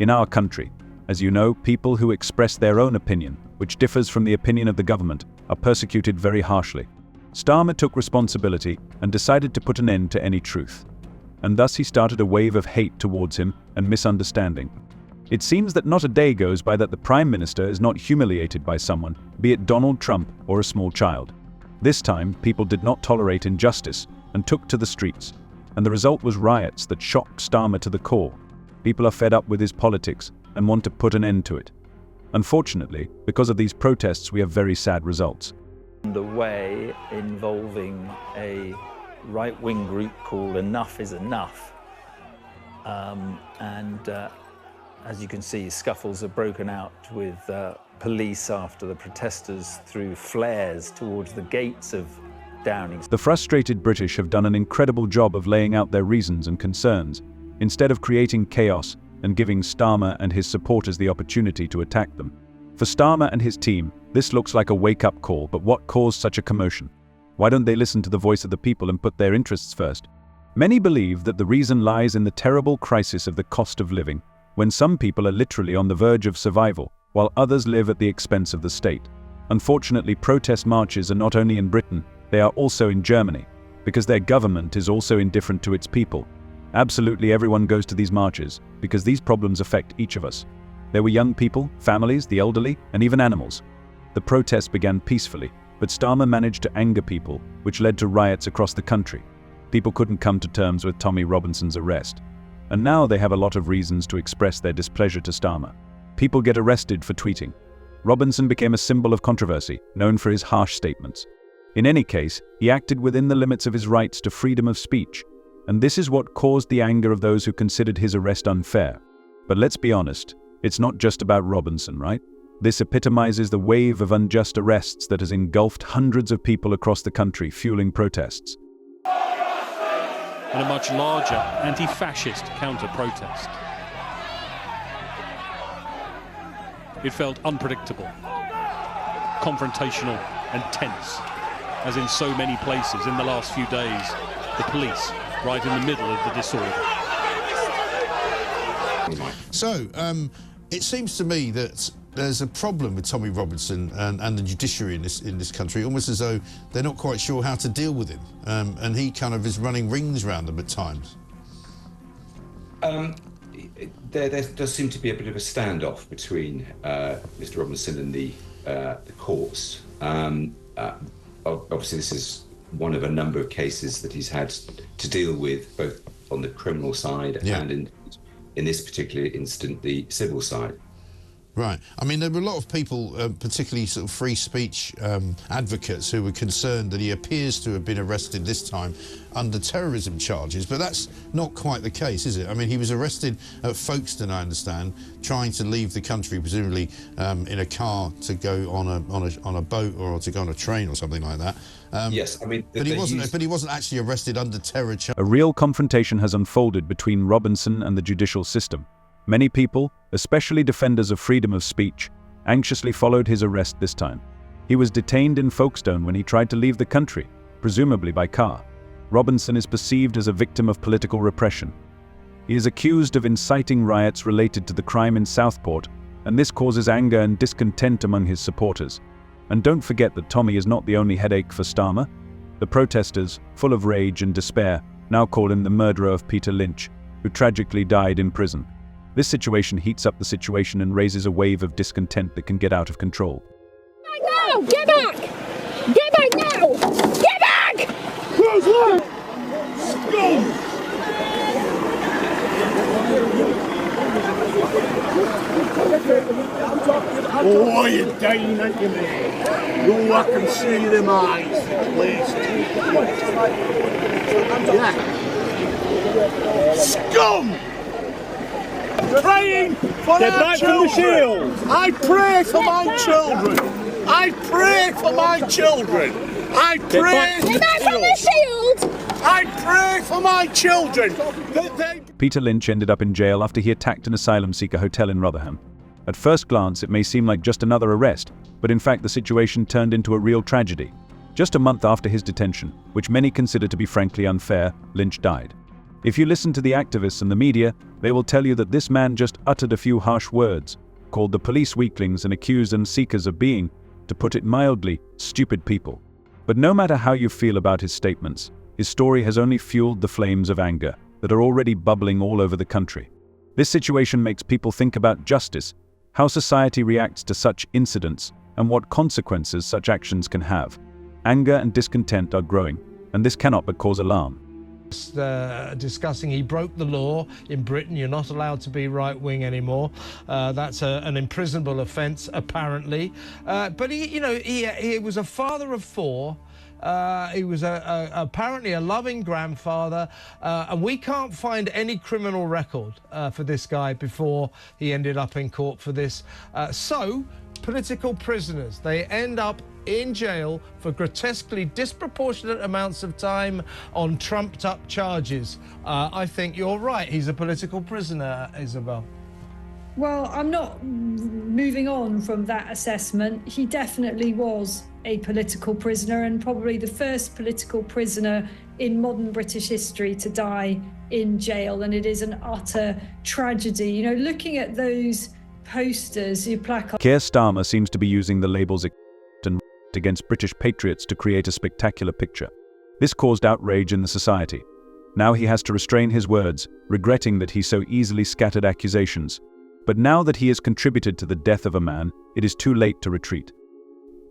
In our country, as you know, people who express their own opinion, which differs from the opinion of the government, are persecuted very harshly. Starmer took responsibility and decided to put an end to any truth. And thus he started a wave of hate towards him and misunderstanding. It seems that not a day goes by that the Prime Minister is not humiliated by someone, be it Donald Trump or a small child. This time, people did not tolerate injustice and took to the streets. And the result was riots that shocked Starmer to the core. People are fed up with his politics and want to put an end to it. Unfortunately, because of these protests, we have very sad results. Underway involving a right-wing group called Enough is Enough. As you can see, scuffles have broken out with police after the protesters threw flares towards the gates of Downing. The frustrated British have done an incredible job of laying out their reasons and concerns, instead of creating chaos and giving Starmer and his supporters the opportunity to attack them. For Starmer and his team, this looks like a wake-up call, but what caused such a commotion? Why don't they listen to the voice of the people and put their interests first? Many believe that the reason lies in the terrible crisis of the cost of living, when some people are literally on the verge of survival, while others live at the expense of the state. Unfortunately, protest marches are not only in Britain, they are also in Germany, because their government is also indifferent to its people. Absolutely everyone goes to these marches, because these problems affect each of us. There were young people, families, the elderly, and even animals. The protests began peacefully, but Starmer managed to anger people, which led to riots across the country. People couldn't come to terms with Tommy Robinson's arrest. And now they have a lot of reasons to express their displeasure to Starmer. People get arrested for tweeting. Robinson became a symbol of controversy, known for his harsh statements. In any case, he acted within the limits of his rights to freedom of speech, and this is what caused the anger of those who considered his arrest unfair. But let's be honest, it's not just about Robinson, right? This epitomizes the wave of unjust arrests that has engulfed hundreds of people across the country, fueling protests. And a much larger anti-fascist counter-protest. It felt unpredictable, confrontational and tense, as in so many places in the last few days, the police right in the middle of the disorder. So, it seems to me that there's a problem with Tommy Robinson and the judiciary in this country, almost as though they're not quite sure how to deal with him, and he kind of is running rings around them at times. There does seem to be a bit of a standoff between Mr. Robinson and the courts. Obviously, this is one of a number of cases that he's had to deal with, both on the criminal side and in this particular incident, the civil side. Right. I mean, there were a lot of people, particularly sort of free speech advocates, who were concerned that he appears to have been arrested this time under terrorism charges, but that's not quite the case, is it? I mean, he was arrested at Folkestone, I understand, trying to leave the country, presumably in a car to go on a boat or to go on a train or something like that. Yes, I mean, but he wasn't actually arrested under terror charges. A real confrontation has unfolded between Robinson and the judicial system. Many people, especially defenders of freedom of speech, anxiously followed his arrest this time. He was detained in Folkestone when he tried to leave the country, presumably by car. Robinson is perceived as a victim of political repression. He is accused of inciting riots related to the crime in Southport, and this causes anger and discontent among his supporters. And don't forget that Tommy is not the only headache for Starmer. The protesters, full of rage and despair, now call him the murderer of Peter Lynch, who tragically died in prison. This situation heats up the situation and raises a wave of discontent that can get out of control. No! Get back! Get back now! Get back! Close line! Scum! Oh, you're dying, aren't you, mate? Oh, I can see them eyes, at least. Yeah. Scum! Praying for our children. I pray for my children. I pray for my children. I pray for the shield. I pray for my children. Peter Lynch ended up in jail after he attacked an asylum seeker hotel in Rotherham. At first glance, it may seem like just another arrest, but in fact the situation turned into a real tragedy. Just a month after his detention, which many consider to be frankly unfair, Lynch died. If you listen to the activists and the media, they will tell you that this man just uttered a few harsh words, called the police weaklings and accused them seekers of being, to put it mildly, stupid people. But no matter how you feel about his statements, his story has only fueled the flames of anger that are already bubbling all over the country. This situation makes people think about justice, how society reacts to such incidents, and what consequences such actions can have. Anger and discontent are growing, and this cannot but cause alarm. Discussing he broke the law in Britain. You're not allowed to be right-wing anymore. That's an imprisonable offence, apparently. But he was a father of four. He was apparently a loving grandfather, and we can't find any criminal record for this guy before he ended up in court for this. So, political prisoners, they end up in jail for grotesquely disproportionate amounts of time on trumped-up charges. I think you're right. He's a political prisoner, Isabel. Well, I'm not moving on from that assessment. He definitely was a political prisoner, and probably the first political prisoner in modern British history to die in jail, and it is an utter tragedy. You know, looking at those posters, your placards. Keir Starmer seems to be using the labels and against British patriots to create a spectacular picture. This caused outrage in the society. Now he has to restrain his words, regretting that he so easily scattered accusations. But now that he has contributed to the death of a man, it is too late to retreat.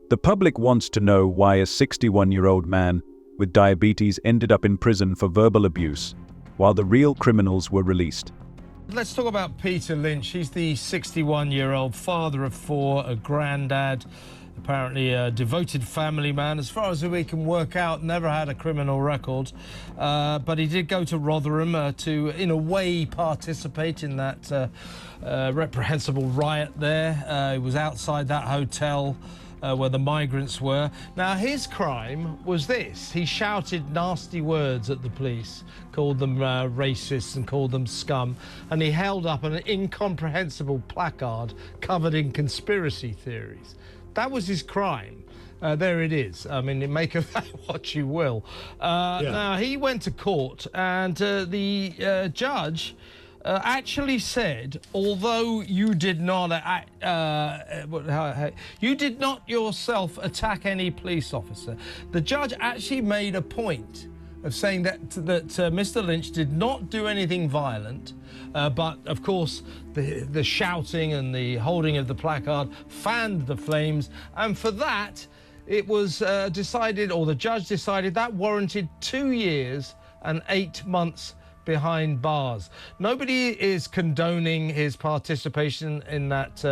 The public wants to know why a 61-year-old man with diabetes ended up in prison for verbal abuse, while the real criminals were released. Let's talk about Peter Lynch. He's the 61-year-old father of four, a granddad, apparently a devoted family man. As far as we can work out, never had a criminal record. But he did go to Rotherham to, in a way, participate in that reprehensible riot there. He was outside that hotel where the migrants were. Now, his crime was this. He shouted nasty words at the police, called them racists and called them scum, and he held up an incomprehensible placard covered in conspiracy theories. That was his crime. There it is. I mean, make of that what you will. Now, he went to court, and the judge actually said, although you did not yourself attack any police officer, the judge actually made a point of saying that Mr. Lynch did not do anything violent, but of course the shouting and the holding of the placard fanned the flames, and for that it was decided, or the judge decided, that warranted 2 years and 8 months behind bars. Nobody is condoning his participation in that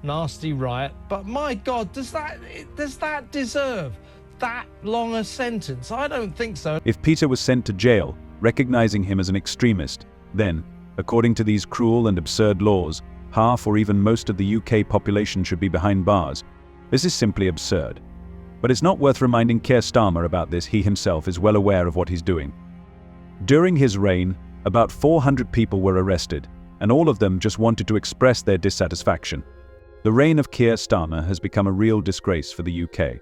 nasty riot, but my God, does that deserve that long a sentence? I don't think so. If Peter was sent to jail, recognizing him as an extremist, then, according to these cruel and absurd laws, half or even most of the UK population should be behind bars. This is simply absurd. But it's not worth reminding Keir Starmer about this. He himself is well aware of what he's doing. During his reign, about 400 people were arrested, and all of them just wanted to express their dissatisfaction. The reign of Keir Starmer has become a real disgrace for the UK.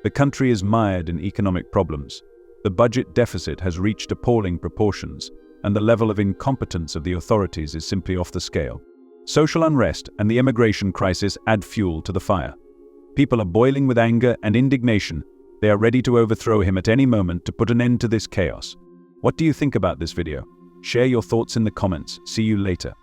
The country is mired in economic problems. The budget deficit has reached appalling proportions, and the level of incompetence of the authorities is simply off the scale. Social unrest and the immigration crisis add fuel to the fire. People are boiling with anger and indignation. They are ready to overthrow him at any moment to put an end to this chaos. What do you think about this video? Share your thoughts in the comments. See you later.